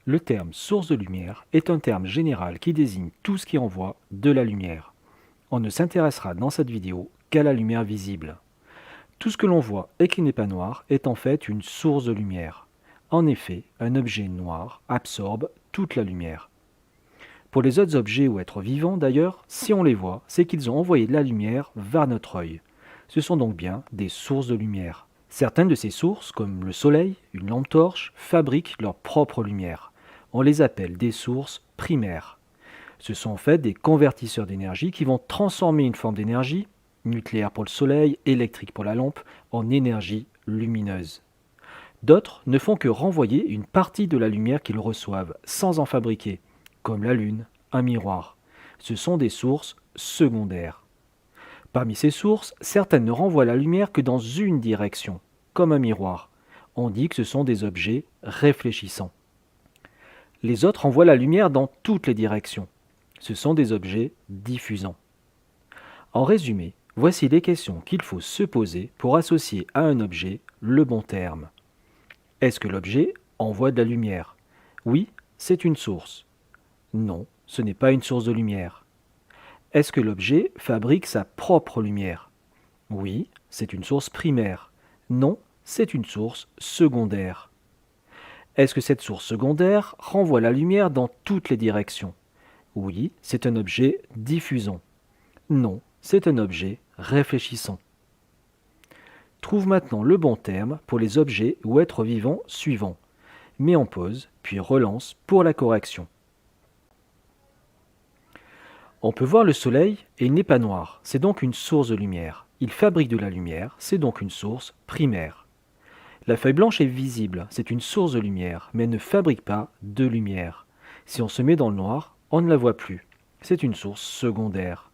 Le terme source de lumière est un terme général qui désigne tout ce qui envoie de la lumière. On ne s'intéressera dans cette vidéo qu'à la lumière visible. Tout ce que l'on voit et qui n'est pas noir est en fait une source de lumière. En effet, un objet noir absorbe toute la lumière. Pour les autres objets ou êtres vivants d'ailleurs, si on les voit, c'est qu'ils ont envoyé de la lumière vers notre œil. Ce sont donc bien des sources de lumière. Certaines de ces sources, comme le soleil, une lampe torche, fabriquent leur propre lumière. On les appelle des sources primaires. Ce sont en fait des convertisseurs d'énergie qui vont transformer une forme d'énergie, nucléaire pour le soleil, électrique pour la lampe, en énergie lumineuse. D'autres ne font que renvoyer une partie de la lumière qu'ils reçoivent, sans en fabriquer, comme la lune, un miroir. Ce sont des sources secondaires. Parmi ces sources, certaines ne renvoient la lumière que dans une direction, comme un miroir. On dit que ce sont des objets réfléchissants. Les autres envoient la lumière dans toutes les directions. Ce sont des objets diffusants. En résumé, voici les questions qu'il faut se poser pour associer à un objet le bon terme. Est-ce que l'objet envoie de la lumière? Oui, c'est une source. Non, ce n'est pas une source de lumière. Est-ce que l'objet fabrique sa propre lumière? Oui, c'est une source primaire. Non, c'est une source secondaire. Est-ce que cette source secondaire renvoie la lumière dans toutes les directions? Oui, c'est un objet diffusant. Non, c'est un objet réfléchissant. Trouve maintenant le bon terme pour les objets ou êtres vivants suivants. Mets en pause, puis relance pour la correction. On peut voir le soleil et il n'est pas noir, c'est donc une source de lumière. Il fabrique de la lumière, c'est donc une source primaire. La feuille blanche est visible, c'est une source de lumière, mais elle ne fabrique pas de lumière. Si on se met dans le noir, on ne la voit plus. C'est une source secondaire.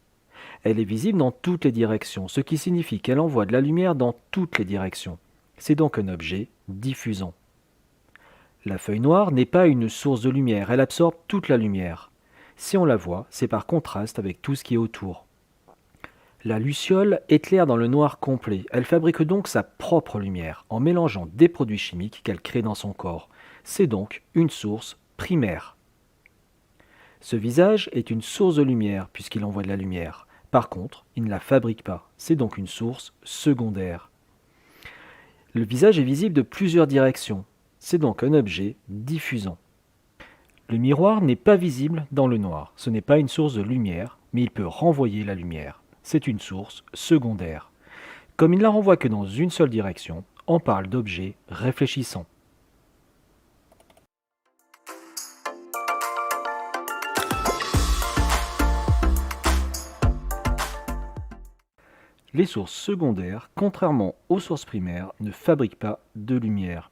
Elle est visible dans toutes les directions, ce qui signifie qu'elle envoie de la lumière dans toutes les directions. C'est donc un objet diffusant. La feuille noire n'est pas une source de lumière, elle absorbe toute la lumière. Si on la voit, c'est par contraste avec tout ce qui est autour. La luciole éclaire dans le noir complet. Elle fabrique donc sa propre lumière en mélangeant des produits chimiques qu'elle crée dans son corps. C'est donc une source primaire. Ce visage est une source de lumière puisqu'il envoie de la lumière. Par contre, il ne la fabrique pas. C'est donc une source secondaire. Le visage est visible de plusieurs directions. C'est donc un objet diffusant. Le miroir n'est pas visible dans le noir. Ce n'est pas une source de lumière, mais il peut renvoyer la lumière. C'est une source secondaire. Comme il ne la renvoie que dans une seule direction, on parle d'objet réfléchissant. Les sources secondaires, contrairement aux sources primaires, ne fabriquent pas de lumière.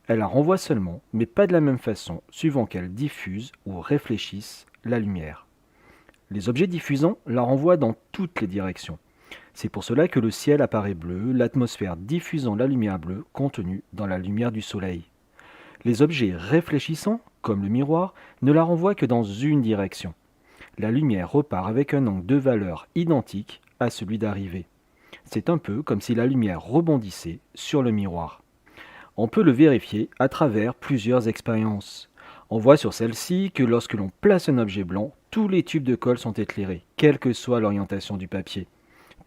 Elles la renvoient seulement, mais pas de la même façon, suivant qu'elles diffusent ou réfléchissent la lumière. Les objets diffusants la renvoient dans toutes les directions. C'est pour cela que le ciel apparaît bleu, l'atmosphère diffusant la lumière bleue contenue dans la lumière du soleil. Les objets réfléchissants, comme le miroir, ne la renvoient que dans une direction. La lumière repart avec un angle de valeur identique à celui d'arrivée. C'est un peu comme si la lumière rebondissait sur le miroir. On peut le vérifier à travers plusieurs expériences. On voit sur celle-ci que lorsque l'on place un objet blanc, tous les tubes de colle sont éclairés, quelle que soit l'orientation du papier.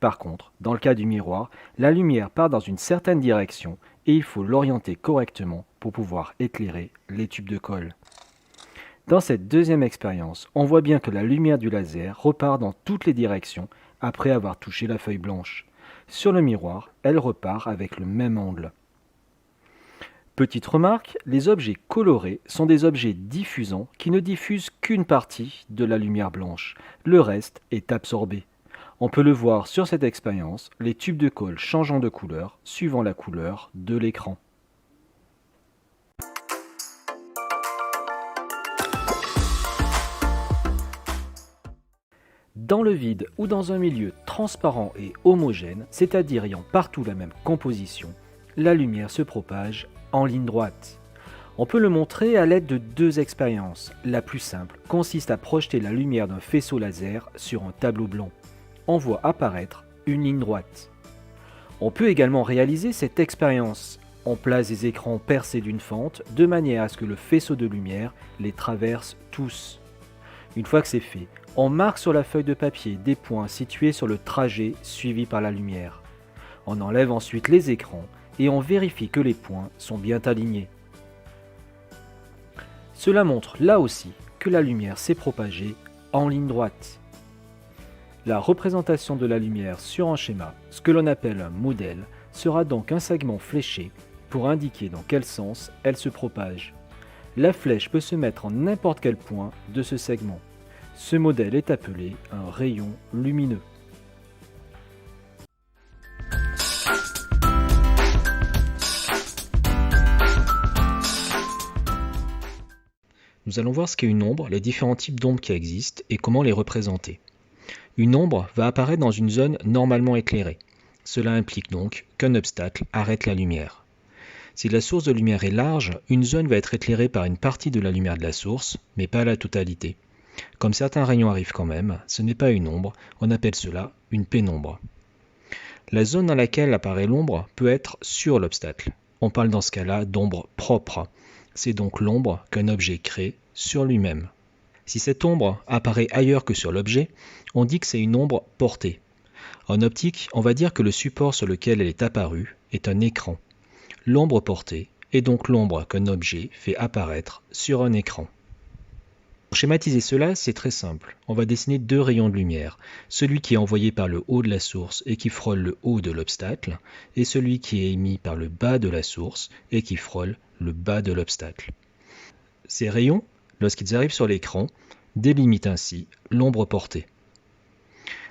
Par contre, dans le cas du miroir, la lumière part dans une certaine direction et il faut l'orienter correctement pour pouvoir éclairer les tubes de colle. Dans cette deuxième expérience, on voit bien que la lumière du laser repart dans toutes les directions après avoir touché la feuille blanche. Sur le miroir, elle repart avec le même angle. Petite remarque, les objets colorés sont des objets diffusants qui ne diffusent qu'une partie de la lumière blanche. Le reste est absorbé. On peut le voir sur cette expérience, les tubes de colle changeant de couleur suivant la couleur de l'écran. Dans le vide ou dans un milieu transparent et homogène, c'est-à-dire ayant partout la même composition, la lumière se propage en ligne droite. On peut le montrer à l'aide de deux expériences. La plus simple consiste à projeter la lumière d'un faisceau laser sur un tableau blanc. On voit apparaître une ligne droite. On peut également réaliser cette expérience On place des écrans percés d'une fente de manière à ce que le faisceau de lumière les traverse tous. Une fois que c'est fait, on marque sur la feuille de papier des points situés sur le trajet suivi par la lumière. On enlève ensuite les écrans et on vérifie que les points sont bien alignés. Cela montre là aussi que la lumière s'est propagée en ligne droite. La représentation de la lumière sur un schéma, ce que l'on appelle un modèle, sera donc un segment fléché pour indiquer dans quel sens elle se propage. La flèche peut se mettre en n'importe quel point de ce segment. Ce modèle est appelé un rayon lumineux. Nous allons voir ce qu'est une ombre, les différents types d'ombres qui existent et comment les représenter. Une ombre va apparaître dans une zone normalement éclairée. Cela implique donc qu'un obstacle arrête la lumière. Si la source de lumière est large, une zone va être éclairée par une partie de la lumière de la source, mais pas la totalité. Comme certains rayons arrivent quand même, ce n'est pas une ombre, on appelle cela une pénombre. La zone dans laquelle apparaît l'ombre peut être sur l'obstacle. On parle dans ce cas-là d'ombre propre. C'est donc l'ombre qu'un objet crée sur lui-même. Si cette ombre apparaît ailleurs que sur l'objet, on dit que c'est une ombre portée. En optique, on va dire que le support sur lequel elle est apparue est un écran. L'ombre portée est donc l'ombre qu'un objet fait apparaître sur un écran. Pour schématiser cela, c'est très simple. On va dessiner deux rayons de lumière, celui qui est envoyé par le haut de la source et qui frôle le haut de l'obstacle, et celui qui est émis par le bas de la source et qui frôle le bas de l'obstacle. Ces rayons, lorsqu'ils arrivent sur l'écran, délimitent ainsi l'ombre portée.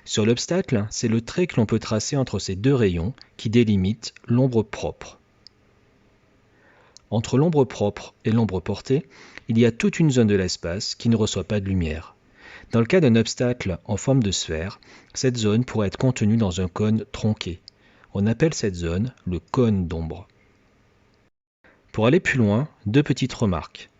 Sur l'obstacle, c'est le trait que l'on peut tracer entre ces deux rayons qui délimite l'ombre propre. Entre l'ombre propre et l'ombre portée, il y a toute une zone de l'espace qui ne reçoit pas de lumière. Dans le cas d'un obstacle en forme de sphère, cette zone pourrait être contenue dans un cône tronqué. On appelle cette zone le cône d'ombre. Pour aller plus loin, deux petites remarques.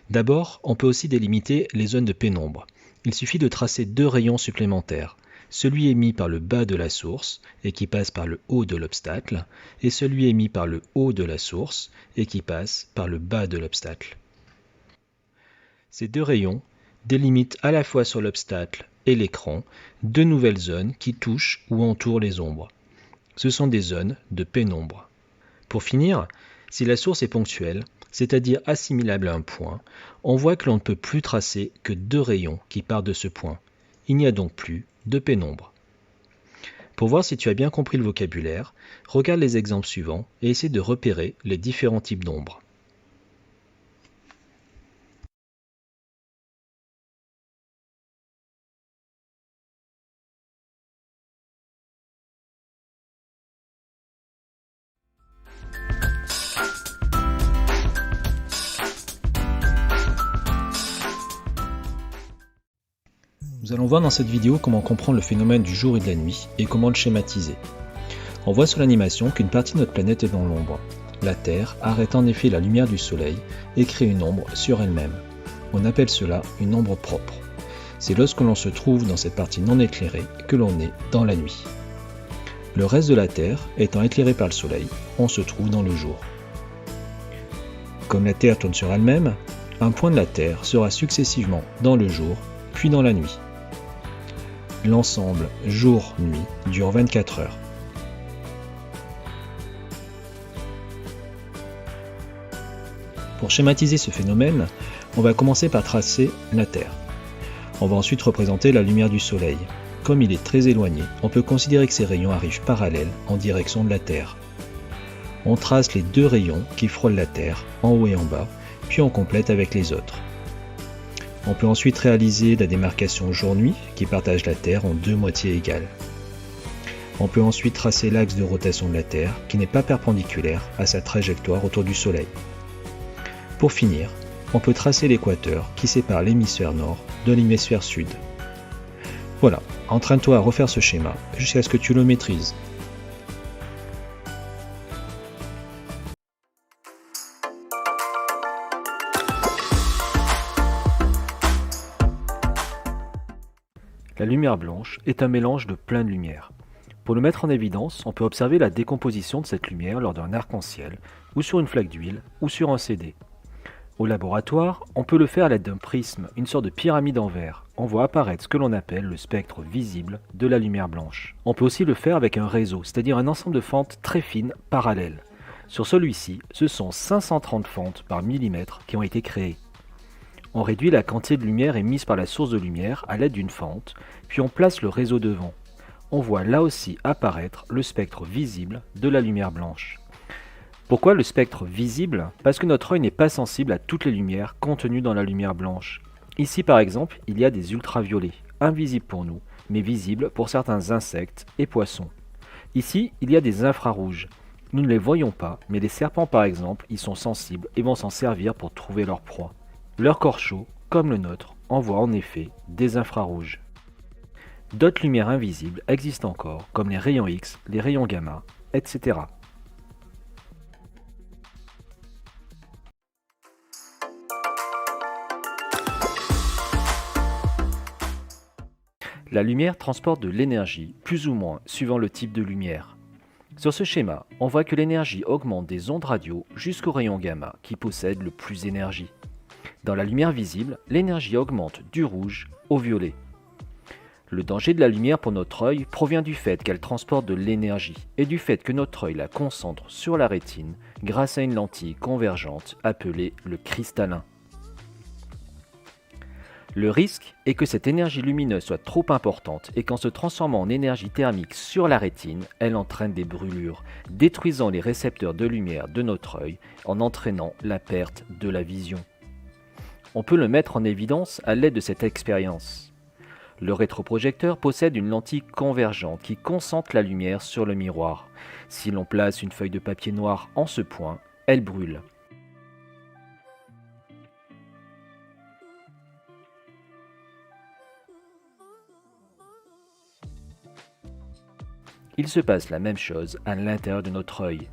D'abord, on peut aussi délimiter les zones de pénombre. Il suffit de tracer deux rayons supplémentaires, celui émis par le bas de la source et qui passe par le haut de l'obstacle, et celui émis par le haut de la source et qui passe par le bas de l'obstacle. Ces deux rayons délimitent à la fois sur l'obstacle et l'écran deux nouvelles zones qui touchent ou entourent les ombres. Ce sont des zones de pénombre. Pour finir, si la source est ponctuelle, c'est-à-dire assimilable à un point, on voit que l'on ne peut plus tracer que deux rayons qui partent de ce point. Il n'y a donc plus de pénombre. Pour voir si tu as bien compris le vocabulaire, regarde les exemples suivants et essaie de repérer les différents types d'ombres. Nous allons voir dans cette vidéo comment comprendre le phénomène du jour et de la nuit et comment le schématiser. On voit sur l'animation qu'une partie de notre planète est dans l'ombre. La Terre arrête en effet la lumière du Soleil et crée une ombre sur elle-même. On appelle cela une ombre propre. C'est lorsque l'on se trouve dans cette partie non éclairée que l'on est dans la nuit. Le reste de la Terre étant éclairé par le Soleil, on se trouve dans le jour. Comme la Terre tourne sur elle-même, un point de la Terre sera successivement dans le jour, puis dans la nuit. L'ensemble jour-nuit dure 24 heures. Pour schématiser ce phénomène, on va commencer par tracer la Terre. On va ensuite représenter la lumière du Soleil. Comme il est très éloigné, on peut considérer que ces rayons arrivent parallèles en direction de la Terre. On trace les deux rayons qui frôlent la Terre, en haut et en bas, puis on complète avec les autres. On peut ensuite réaliser la démarcation jour-nuit qui partage la Terre en deux moitiés égales. On peut ensuite tracer l'axe de rotation de la Terre qui n'est pas perpendiculaire à sa trajectoire autour du Soleil. Pour finir, on peut tracer l'équateur qui sépare l'hémisphère nord de l'hémisphère sud. Voilà, entraîne-toi à refaire ce schéma jusqu'à ce que tu le maîtrises. La lumière blanche est un mélange de plein de lumière. Pour le mettre en évidence, on peut observer la décomposition de cette lumière lors d'un arc-en-ciel, ou sur une flaque d'huile, ou sur un CD. Au laboratoire, on peut le faire à l'aide d'un prisme, une sorte de pyramide en verre. On voit apparaître ce que l'on appelle le spectre visible de la lumière blanche. On peut aussi le faire avec un réseau, c'est-à-dire un ensemble de fentes très fines, parallèles. Sur celui-ci, ce sont 530 fentes par millimètre qui ont été créées. On réduit la quantité de lumière émise par la source de lumière à l'aide d'une fente, puis on place le réseau devant. On voit là aussi apparaître le spectre visible de la lumière blanche. Pourquoi le spectre visible? Parce que notre œil n'est pas sensible à toutes les lumières contenues dans la lumière blanche. Ici par exemple, il y a des ultraviolets, invisibles pour nous, mais visibles pour certains insectes et poissons. Ici, il y a des infrarouges. Nous ne les voyons pas, mais les serpents par exemple y sont sensibles et vont s'en servir pour trouver leur proie. Leur corps chaud, comme le nôtre, envoie en effet des infrarouges. D'autres lumières invisibles existent encore, comme les rayons X, les rayons gamma, etc. La lumière transporte de l'énergie, plus ou moins, suivant le type de lumière. Sur ce schéma, on voit que l'énergie augmente des ondes radio jusqu'au rayon gamma, qui possède le plus d'énergie. Dans la lumière visible, l'énergie augmente du rouge au violet. Le danger de la lumière pour notre œil provient du fait qu'elle transporte de l'énergie et du fait que notre œil la concentre sur la rétine grâce à une lentille convergente appelée le cristallin. Le risque est que cette énergie lumineuse soit trop importante et qu'en se transformant en énergie thermique sur la rétine, elle entraîne des brûlures, détruisant les récepteurs de lumière de notre œil en entraînant la perte de la vision. On peut le mettre en évidence à l'aide de cette expérience. Le rétroprojecteur possède une lentille convergente qui concentre la lumière sur le miroir. Si l'on place une feuille de papier noir en ce point, elle brûle. Il se passe la même chose à l'intérieur de notre œil.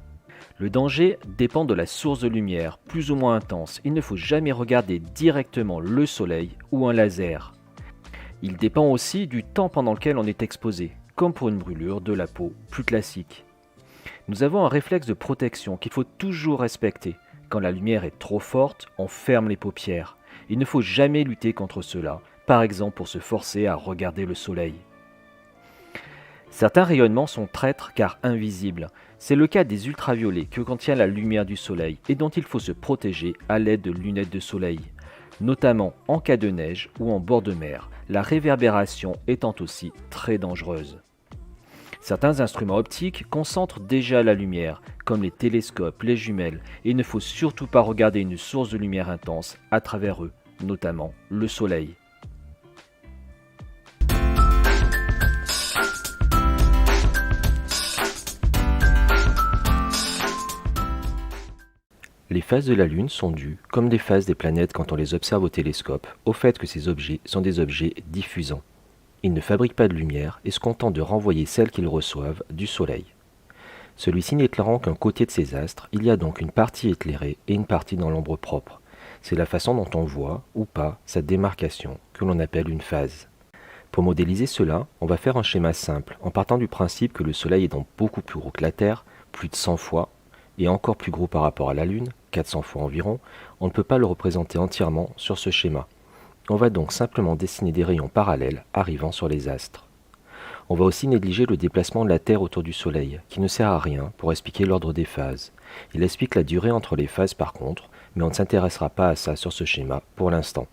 Le danger dépend de la source de lumière, plus ou moins intense. Il ne faut jamais regarder directement le soleil ou un laser. Il dépend aussi du temps pendant lequel on est exposé, comme pour une brûlure de la peau plus classique. Nous avons un réflexe de protection qu'il faut toujours respecter. Quand la lumière est trop forte, on ferme les paupières. Il ne faut jamais lutter contre cela, par exemple pour se forcer à regarder le soleil. Certains rayonnements sont traîtres car invisibles. C'est le cas des ultraviolets que contient la lumière du soleil et dont il faut se protéger à l'aide de lunettes de soleil. Notamment en cas de neige ou en bord de mer, la réverbération étant aussi très dangereuse. Certains instruments optiques concentrent déjà la lumière, comme les télescopes, les jumelles, et il ne faut surtout pas regarder une source de lumière intense à travers eux, notamment le soleil. Les phases de la Lune sont dues, comme des phases des planètes quand on les observe au télescope, au fait que ces objets sont des objets diffusants. Ils ne fabriquent pas de lumière et se contentent de renvoyer celle qu'ils reçoivent du Soleil. Celui-ci n'éclairant qu'un côté de ces astres, il y a donc une partie éclairée et une partie dans l'ombre propre. C'est la façon dont on voit, ou pas, cette démarcation, que l'on appelle une phase. Pour modéliser cela, on va faire un schéma simple, en partant du principe que le Soleil est donc beaucoup plus gros que la Terre, plus de 100 fois, et encore plus gros par rapport à la Lune, 400 fois environ. On ne peut pas le représenter entièrement sur ce schéma. On va donc simplement dessiner des rayons parallèles arrivant sur les astres. On va aussi négliger le déplacement de la Terre autour du Soleil, qui ne sert à rien pour expliquer l'ordre des phases. Il explique la durée entre les phases par contre, mais on ne s'intéressera pas à ça sur ce schéma pour l'instant.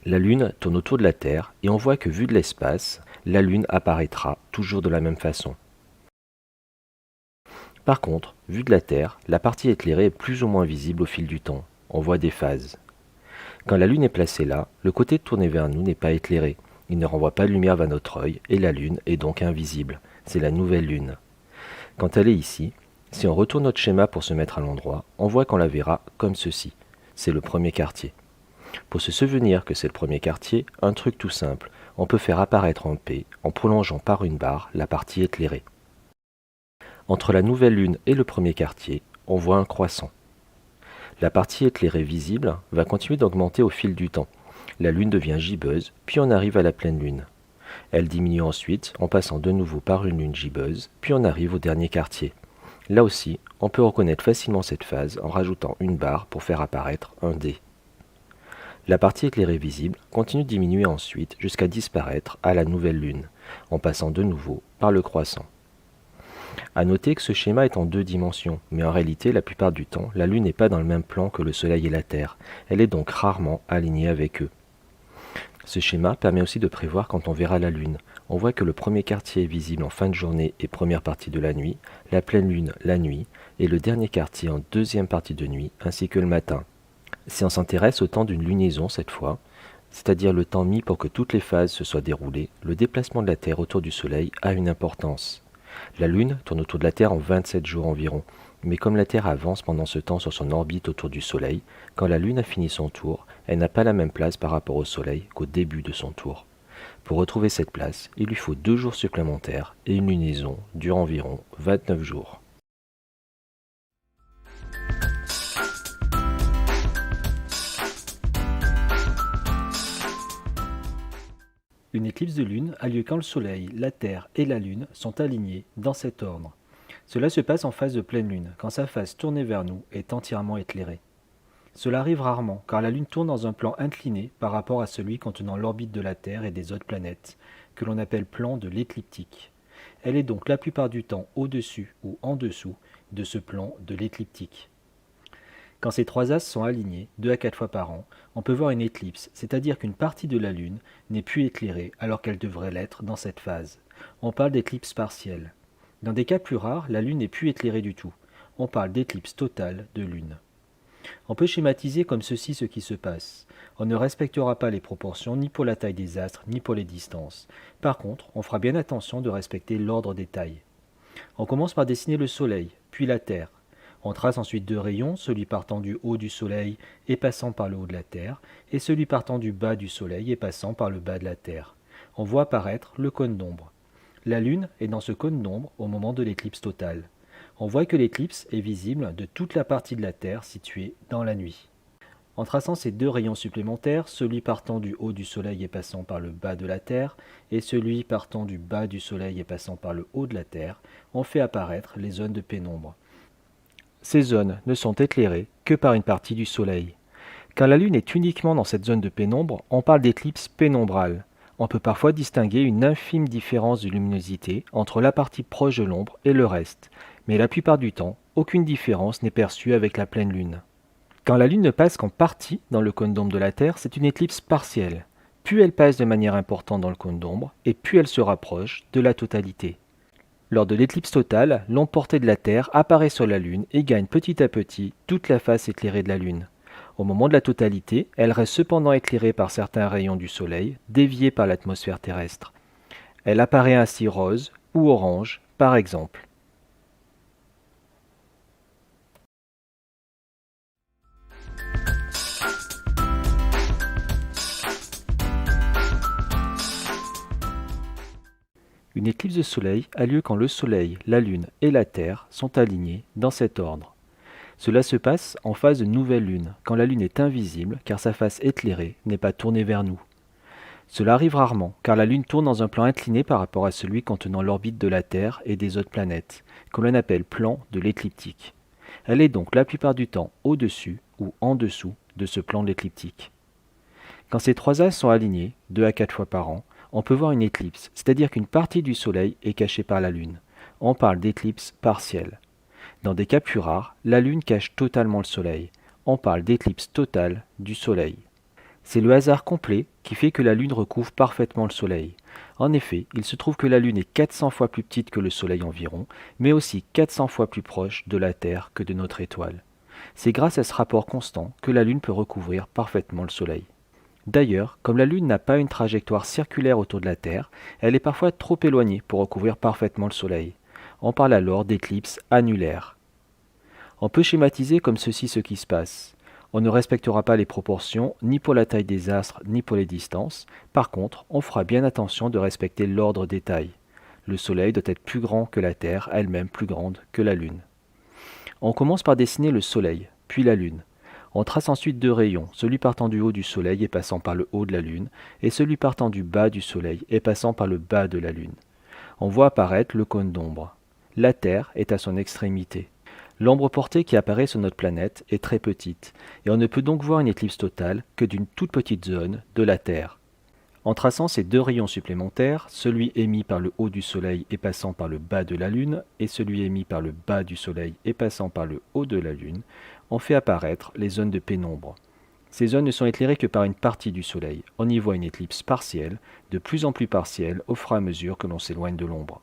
La Lune tourne autour de la Terre et on voit que vu de l'espace, la Lune apparaîtra toujours de la même façon. Par contre, vue de la Terre, la partie éclairée est plus ou moins visible au fil du temps. On voit des phases. Quand la Lune est placée là, le côté tourné vers nous n'est pas éclairé. Il ne renvoie pas de lumière vers notre œil et la Lune est donc invisible. C'est la nouvelle Lune. Quand elle est ici, si on retourne notre schéma pour se mettre à l'endroit, on voit qu'on la verra comme ceci. C'est le premier quartier. Pour se souvenir que c'est le premier quartier, un truc tout simple, on peut faire apparaître un P en prolongeant par une barre la partie éclairée. Entre la nouvelle Lune et le premier quartier, on voit un croissant. La partie éclairée visible va continuer d'augmenter au fil du temps. La Lune devient gibbeuse, puis on arrive à la pleine Lune. Elle diminue ensuite en passant de nouveau par une lune gibbeuse, puis on arrive au dernier quartier. Là aussi, on peut reconnaître facilement cette phase en rajoutant une barre pour faire apparaître un dé. La partie éclairée visible continue de diminuer ensuite jusqu'à disparaître à la nouvelle lune, en passant de nouveau par le croissant. À noter que ce schéma est en 2 dimensions, mais en réalité, la plupart du temps, la Lune n'est pas dans le même plan que le Soleil et la Terre. Elle est donc rarement alignée avec eux. Ce schéma permet aussi de prévoir quand on verra la Lune. On voit que le premier quartier est visible en fin de journée et première partie de la nuit, la pleine Lune la nuit, et le dernier quartier en deuxième partie de nuit, ainsi que le matin. Si on s'intéresse au temps d'une lunaison cette fois, c'est-à-dire le temps mis pour que toutes les phases se soient déroulées, le déplacement de la Terre autour du Soleil a une importance. La Lune tourne autour de la Terre en 27 jours environ, mais comme la Terre avance pendant ce temps sur son orbite autour du Soleil, quand la Lune a fini son tour, elle n'a pas la même place par rapport au Soleil qu'au début de son tour. Pour retrouver cette place, il lui faut 2 jours supplémentaires et une lunaison dure environ 29 jours. Une éclipse de lune a lieu quand le Soleil, la Terre et la Lune sont alignés dans cet ordre. Cela se passe en phase de pleine lune, quand sa face tournée vers nous est entièrement éclairée. Cela arrive rarement, car la Lune tourne dans un plan incliné par rapport à celui contenant l'orbite de la Terre et des autres planètes, que l'on appelle plan de l'écliptique. Elle est donc la plupart du temps au-dessus ou en dessous de ce plan de l'écliptique. Quand ces 3 astres sont alignés, 2 à 4 fois par an, on peut voir une éclipse, c'est-à-dire qu'une partie de la Lune n'est plus éclairée alors qu'elle devrait l'être dans cette phase. On parle d'éclipse partielle. Dans des cas plus rares, la Lune n'est plus éclairée du tout. On parle d'éclipse totale de Lune. On peut schématiser comme ceci ce qui se passe. On ne respectera pas les proportions ni pour la taille des astres ni pour les distances. Par contre, on fera bien attention de respecter l'ordre des tailles. On commence par dessiner le Soleil, puis la Terre. On trace ensuite 2 rayons, celui partant du haut du Soleil et passant par le haut de la Terre, et celui partant du bas du Soleil et passant par le bas de la Terre. On voit apparaître le cône d'ombre. La Lune est dans ce cône d'ombre au moment de l'éclipse totale. On voit que l'éclipse est visible de toute la partie de la Terre située dans la nuit. En traçant ces 2 rayons supplémentaires, celui partant du haut du Soleil et passant par le bas de la Terre, et celui partant du bas du Soleil et passant par le haut de la Terre, on fait apparaître les zones de pénombre. Ces zones ne sont éclairées que par une partie du Soleil. Quand la Lune est uniquement dans cette zone de pénombre, on parle d'éclipse pénombrale. On peut parfois distinguer une infime différence de luminosité entre la partie proche de l'ombre et le reste, mais la plupart du temps, aucune différence n'est perçue avec la pleine Lune. Quand la Lune ne passe qu'en partie dans le cône d'ombre de la Terre, c'est une éclipse partielle. Plus elle passe de manière importante dans le cône d'ombre, et plus elle se rapproche de la totalité. Lors de l'éclipse totale, l'ombre portée de la Terre apparaît sur la Lune et gagne petit à petit toute la face éclairée de la Lune. Au moment de la totalité, elle reste cependant éclairée par certains rayons du Soleil, déviés par l'atmosphère terrestre. Elle apparaît ainsi rose ou orange, par exemple. Une éclipse de Soleil a lieu quand le Soleil, la Lune et la Terre sont alignés dans cet ordre. Cela se passe en phase de nouvelle Lune, quand la Lune est invisible car sa face éclairée n'est pas tournée vers nous. Cela arrive rarement, car la Lune tourne dans un plan incliné par rapport à celui contenant l'orbite de la Terre et des autres planètes, que l'on appelle plan de l'écliptique. Elle est donc la plupart du temps au-dessus ou en dessous de ce plan de l'écliptique. Quand ces 3 astres sont alignés, 2 à 4 fois par an, on peut voir une éclipse, c'est-à-dire qu'une partie du Soleil est cachée par la Lune. On parle d'éclipse partielle. Dans des cas plus rares, la Lune cache totalement le Soleil. On parle d'éclipse totale du Soleil. C'est le hasard complet qui fait que la Lune recouvre parfaitement le Soleil. En effet, il se trouve que la Lune est 400 fois plus petite que le Soleil environ, mais aussi 400 fois plus proche de la Terre que de notre étoile. C'est grâce à ce rapport constant que la Lune peut recouvrir parfaitement le Soleil. D'ailleurs, comme la Lune n'a pas une trajectoire circulaire autour de la Terre, elle est parfois trop éloignée pour recouvrir parfaitement le Soleil. On parle alors d'éclipse annulaire. On peut schématiser comme ceci ce qui se passe. On ne respectera pas les proportions ni pour la taille des astres ni pour les distances. Par contre, on fera bien attention de respecter l'ordre des tailles. Le Soleil doit être plus grand que la Terre, elle-même plus grande que la Lune. On commence par dessiner le Soleil, puis la Lune. On trace ensuite deux rayons, celui partant du haut du Soleil et passant par le haut de la Lune, et celui partant du bas du Soleil et passant par le bas de la Lune. On voit apparaître le cône d'ombre. La Terre est à son extrémité. L'ombre portée qui apparaît sur notre planète est très petite, et on ne peut donc voir une éclipse totale que d'une toute petite zone de la Terre. En traçant ces deux rayons supplémentaires, celui émis par le haut du Soleil et passant par le bas de la Lune, et celui émis par le bas du Soleil et passant par le haut de la Lune, on fait apparaître les zones de pénombre. Ces zones ne sont éclairées que par une partie du Soleil. On y voit une éclipse partielle, de plus en plus partielle au fur et à mesure que l'on s'éloigne de l'ombre.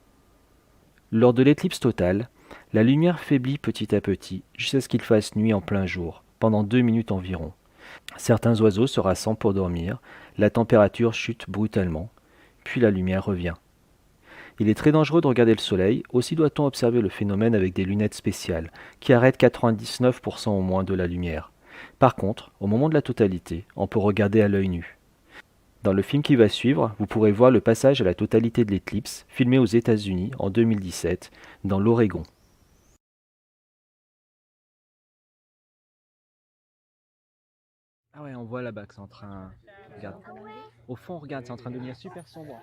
Lors de l'éclipse totale, la lumière faiblit petit à petit jusqu'à ce qu'il fasse nuit en plein jour, pendant 2 minutes environ. Certains oiseaux se rassemblent pour dormir, la température chute brutalement, puis la lumière revient. Il est très dangereux de regarder le soleil, aussi doit-on observer le phénomène avec des lunettes spéciales, qui arrêtent 99% au moins de la lumière. Par contre, au moment de la totalité, on peut regarder à l'œil nu. Dans le film qui va suivre, vous pourrez voir le passage à la totalité de l'éclipse, filmé aux États-Unis en 2017, dans l'Oregon. Ah ouais, on voit là-bas que c'est en train... Regarde. Au fond, regarde, c'est en train de devenir super sombre.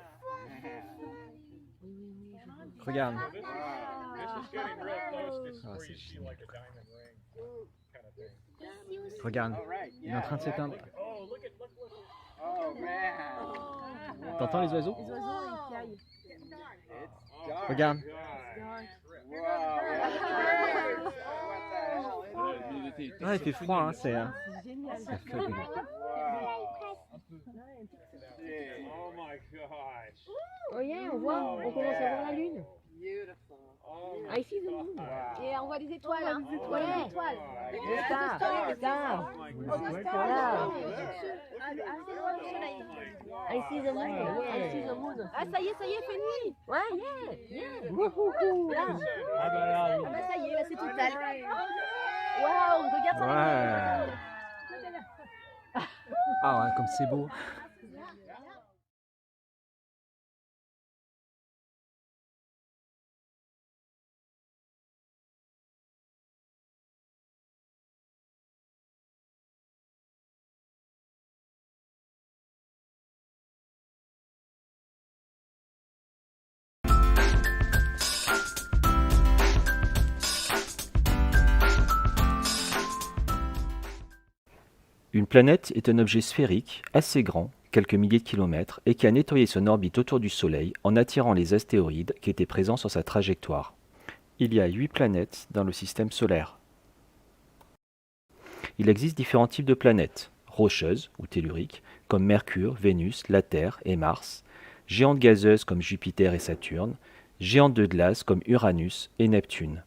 Regarde. Ah, c'est génial. Regarde, il est en train de s'éteindre. T'entends les oiseaux? Les oiseaux, ils piaillent. Regarde. Ah, il fait froid, hein, c'est Génial. fabuleux. Oh yeah, on voit, on commence à voir la lune. Ah, ici, the moon. Et on voit des étoiles, hein. Ouais, des étoiles. Les stars, les stars. Voilà. Assez loin du soleil. I see the moon. I see the moon. Ah, ça y est, fait nuit. Ouais, yeah. Là. Ah bah ça y est, là c'est total. Waouh, regarde ça. Ouais. Ah ouais, comme c'est beau. Une planète est un objet sphérique, assez grand, quelques milliers de kilomètres, et qui a nettoyé son orbite autour du Soleil en attirant les astéroïdes qui étaient présents sur sa trajectoire. Il y a 8 planètes dans le système solaire. Il existe différents types de planètes, rocheuses ou telluriques, comme Mercure, Vénus, la Terre et Mars, géantes gazeuses comme Jupiter et Saturne, géantes de glace comme Uranus et Neptune.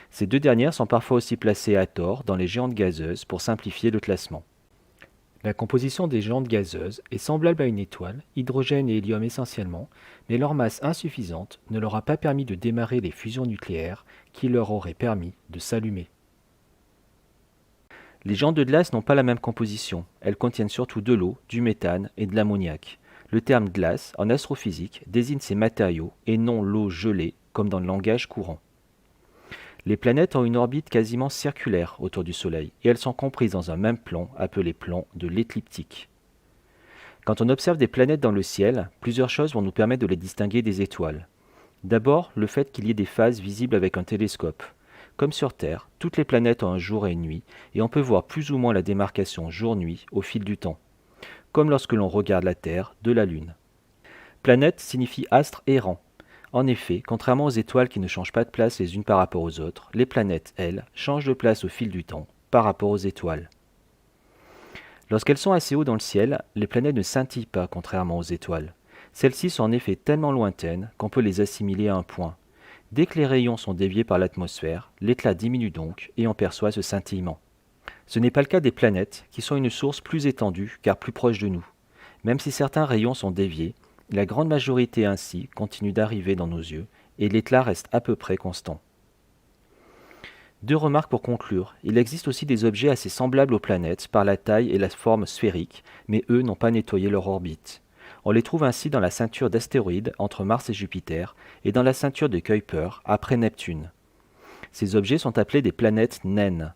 Ces deux dernières sont parfois aussi placées à tort dans les géantes gazeuses pour simplifier le classement. La composition des géantes gazeuses est semblable à une étoile, hydrogène et hélium essentiellement, mais leur masse insuffisante ne leur a pas permis de démarrer les fusions nucléaires qui leur auraient permis de s'allumer. Les géantes de glace n'ont pas la même composition, elles contiennent surtout de l'eau, du méthane et de l'ammoniac. Le terme glace, en astrophysique, désigne ces matériaux et non l'eau gelée comme dans le langage courant. Les planètes ont une orbite quasiment circulaire autour du Soleil et elles sont comprises dans un même plan appelé plan de l'écliptique. Quand on observe des planètes dans le ciel, plusieurs choses vont nous permettre de les distinguer des étoiles. D'abord, le fait qu'il y ait des phases visibles avec un télescope. Comme sur Terre, toutes les planètes ont un jour et une nuit et on peut voir plus ou moins la démarcation jour-nuit au fil du temps, comme lorsque l'on regarde la Terre de la Lune. Planète signifie astre errant. En effet, contrairement aux étoiles qui ne changent pas de place les unes par rapport aux autres, les planètes, elles, changent de place au fil du temps par rapport aux étoiles. Lorsqu'elles sont assez haut dans le ciel, les planètes ne scintillent pas contrairement aux étoiles. Celles-ci sont en effet tellement lointaines qu'on peut les assimiler à un point. Dès que les rayons sont déviés par l'atmosphère, l'éclat diminue donc et on perçoit ce scintillement. Ce n'est pas le cas des planètes, qui sont une source plus étendue car plus proche de nous. Même si certains rayons sont déviés, la grande majorité ainsi continue d'arriver dans nos yeux et l'éclat reste à peu près constant. Deux remarques pour conclure. Il existe aussi des objets assez semblables aux planètes par la taille et la forme sphérique, mais eux n'ont pas nettoyé leur orbite. On les trouve ainsi dans la ceinture d'astéroïdes entre Mars et Jupiter et dans la ceinture de Kuiper après Neptune. Ces objets sont appelés des planètes naines.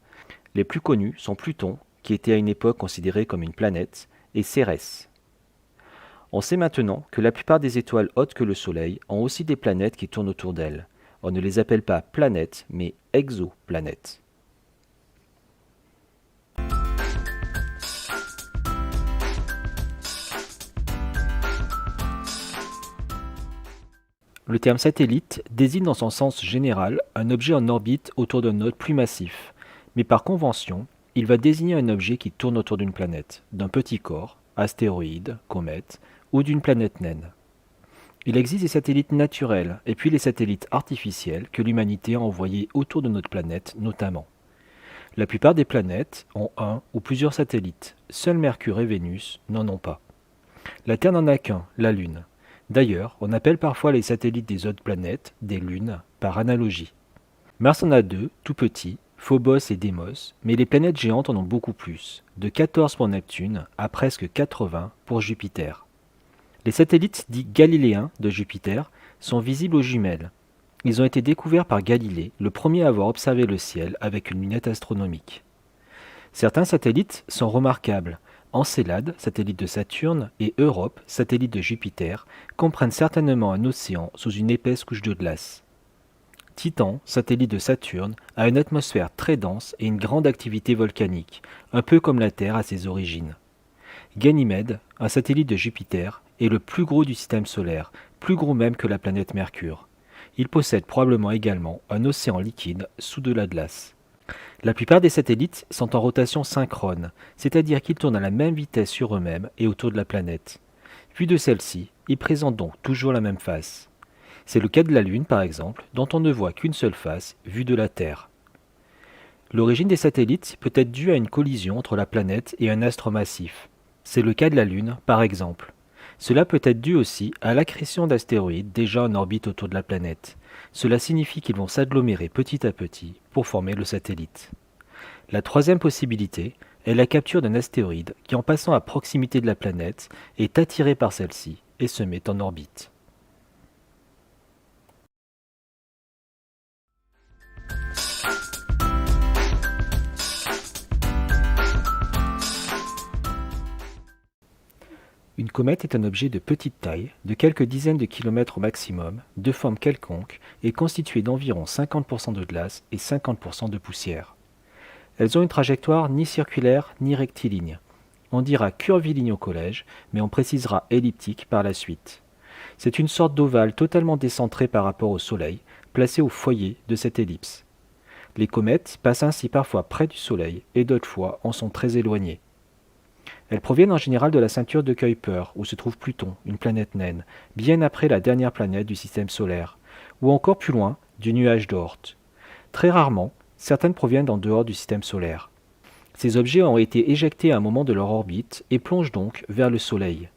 Les plus connus sont Pluton, qui était à une époque considéré comme une planète, et Cérès. On sait maintenant que la plupart des étoiles autres que le Soleil ont aussi des planètes qui tournent autour d'elles. On ne les appelle pas planètes, mais exoplanètes. Le terme satellite désigne dans son sens général un objet en orbite autour d'un node plus massif, mais par convention, il va désigner un objet qui tourne autour d'une planète, d'un petit corps, astéroïde, comète, ou d'une planète naine. Il existe des satellites naturels et puis les satellites artificiels que l'humanité a envoyés autour de notre planète notamment. La plupart des planètes ont un ou plusieurs satellites, seuls Mercure et Vénus n'en ont pas. La Terre n'en a qu'un, la Lune. D'ailleurs, on appelle parfois les satellites des autres planètes des lunes, par analogie. Mars en a deux, tout petits, Phobos et Démos, mais les planètes géantes en ont beaucoup plus, de 14 pour Neptune à presque 80 pour Jupiter. Les satellites dits galiléens de Jupiter sont visibles aux jumelles. Ils ont été découverts par Galilée, le premier à avoir observé le ciel avec une lunette astronomique. Certains satellites sont remarquables. Encélade, satellite de Saturne, et Europe, satellite de Jupiter, comprennent certainement un océan sous une épaisse couche de glace. Titan, satellite de Saturne, a une atmosphère très dense et une grande activité volcanique, un peu comme la Terre à ses origines. Ganymède, un satellite de Jupiter, est le plus gros du système solaire, plus gros même que la planète Mercure. Il possède probablement également un océan liquide sous de la glace. La plupart des satellites sont en rotation synchrone, c'est-à-dire qu'ils tournent à la même vitesse sur eux-mêmes et autour de la planète. Vu de celle-ci, ils présentent donc toujours la même face. C'est le cas de la Lune par exemple, dont on ne voit qu'une seule face vue de la Terre. L'origine des satellites peut être due à une collision entre la planète et un astre massif. C'est le cas de la Lune par exemple. Cela peut être dû aussi à l'accrétion d'astéroïdes déjà en orbite autour de la planète. Cela signifie qu'ils vont s'agglomérer petit à petit pour former le satellite. La troisième possibilité est la capture d'un astéroïde qui, en passant à proximité de la planète, est attiré par celle-ci et se met en orbite. Une comète est un objet de petite taille, de quelques dizaines de kilomètres au maximum, de forme quelconque et constitué d'environ 50% de glace et 50% de poussière. Elles ont une trajectoire ni circulaire ni rectiligne. On dira curviligne au collège, mais on précisera elliptique par la suite. C'est une sorte d'ovale totalement décentré par rapport au Soleil, placé au foyer de cette ellipse. Les comètes passent ainsi parfois près du Soleil et d'autres fois en sont très éloignées. Elles proviennent en général de la ceinture de Kuiper, où se trouve Pluton, une planète naine, bien après la dernière planète du système solaire, ou encore plus loin, du nuage d'Oort. Très rarement, certaines proviennent en dehors du système solaire. Ces objets ont été éjectés à un moment de leur orbite et plongent donc vers le Soleil.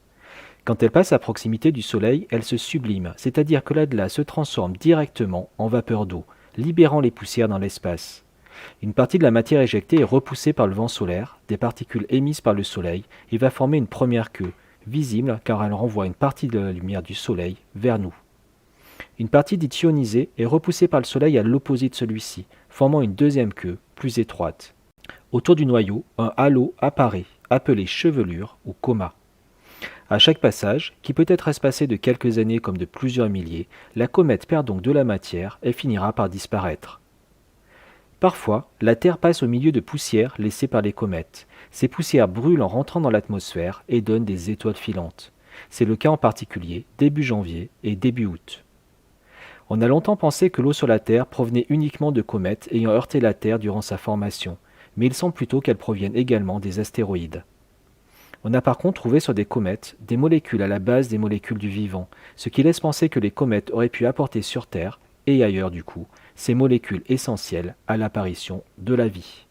Quand elles passent à proximité du Soleil, elles se subliment, c'est-à-dire que la glace se transforme directement en vapeur d'eau, libérant les poussières dans l'espace. Une partie de la matière éjectée est repoussée par le vent solaire, des particules émises par le Soleil, et va former une première queue, visible car elle renvoie une partie de la lumière du Soleil vers nous. Une partie dite ionisée est repoussée par le Soleil à l'opposé de celui-ci, formant une deuxième queue, plus étroite. Autour du noyau, un halo apparaît, appelé chevelure ou coma. À chaque passage, qui peut être espacé de quelques années comme de plusieurs milliers, la comète perd donc de la matière et finira par disparaître. Parfois, la Terre passe au milieu de poussières laissées par les comètes. Ces poussières brûlent en rentrant dans l'atmosphère et donnent des étoiles filantes. C'est le cas en particulier début janvier et début août. On a longtemps pensé que l'eau sur la Terre provenait uniquement de comètes ayant heurté la Terre durant sa formation, mais il semble plutôt qu'elles proviennent également des astéroïdes. On a par contre trouvé sur des comètes des molécules à la base des molécules du vivant, ce qui laisse penser que les comètes auraient pu apporter sur Terre, et ailleurs du coup, ces molécules essentielles à l'apparition de la vie.